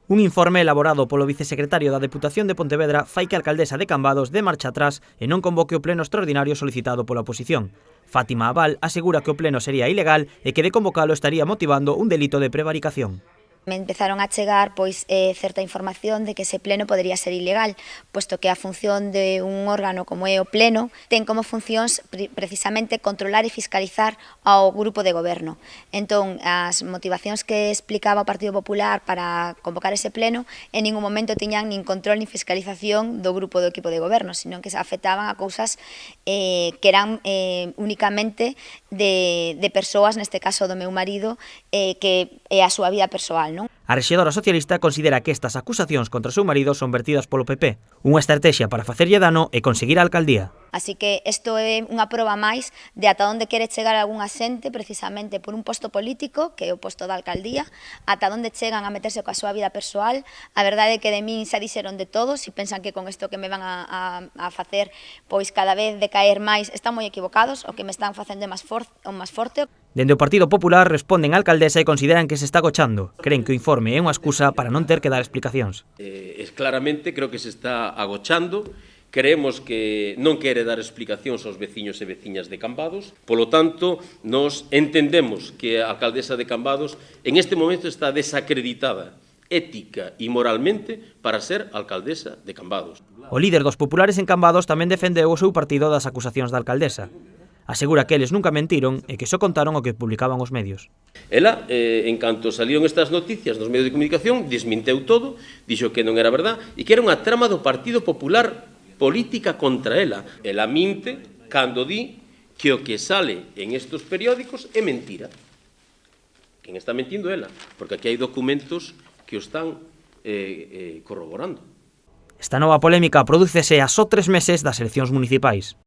Un informe elaborado polo vicesecretario da Deputación de Pontevedra fai que a alcaldesa de Cambados dé marcha atrás e non convoque o pleno extraordinario solicitado pola oposición. Fátima Abal asegura que o pleno sería ilegal e que de convocalo estaría motivando un delito de prevaricación. Me empezaron a chegar certa información de que ese pleno podería ser ilegal, posto que a función de un órgano como é o pleno ten como funcións precisamente controlar e fiscalizar ao grupo de goberno. Entón, as motivacións que explicaba o Partido Popular para convocar ese pleno en ningún momento tiñan nin control nin fiscalización do grupo do equipo de goberno, sino que se afectaban a cousas que eran únicamente de persoas, neste caso do meu marido, que é a súa vida persoal. A rexedora socialista considera que estas acusacións contra o seu marido son vertidas polo PP, unha estrategia para facerlle dano e conseguir a alcaldía. Así que isto é unha proba máis de ata onde quere chegar algunha xente precisamente por un posto político, que é o posto da alcaldía, ata onde chegan a meterse coa súa vida persoal. A verdade é que de min xa dixeron de todo, se pensan que con isto que me van a facer pois cada vez decaer máis, están moi equivocados, o que me están facendo é máis forte. Dende o Partido Popular responden á alcaldesa e consideran que se está agochando. Creen que o informe é unha excusa para non ter que dar explicacións. Claramente creo que se está agochando. Creemos que non quere dar explicacións aos veciños e veciñas de Cambados. Polo tanto, nos entendemos que a alcaldesa de Cambados en este momento está desacreditada ética e moralmente para ser alcaldesa de Cambados. O líder dos populares en Cambados tamén defendeu o seu partido das acusacións da alcaldesa. Asegura que eles nunca mentiron e que só contaron o que publicaban os medios. Ela, en canto salieron estas noticias nos medios de comunicación, desminteu todo, dixo que non era verdad e que era unha trama do Partido Popular política contra ela. Ela minte cando di que o que sale en estos periódicos é mentira. Quen está mentindo ela, porque aquí hai documentos que o están corroborando. Esta nova polémica prodúcese a só 3 meses das eleccións municipais.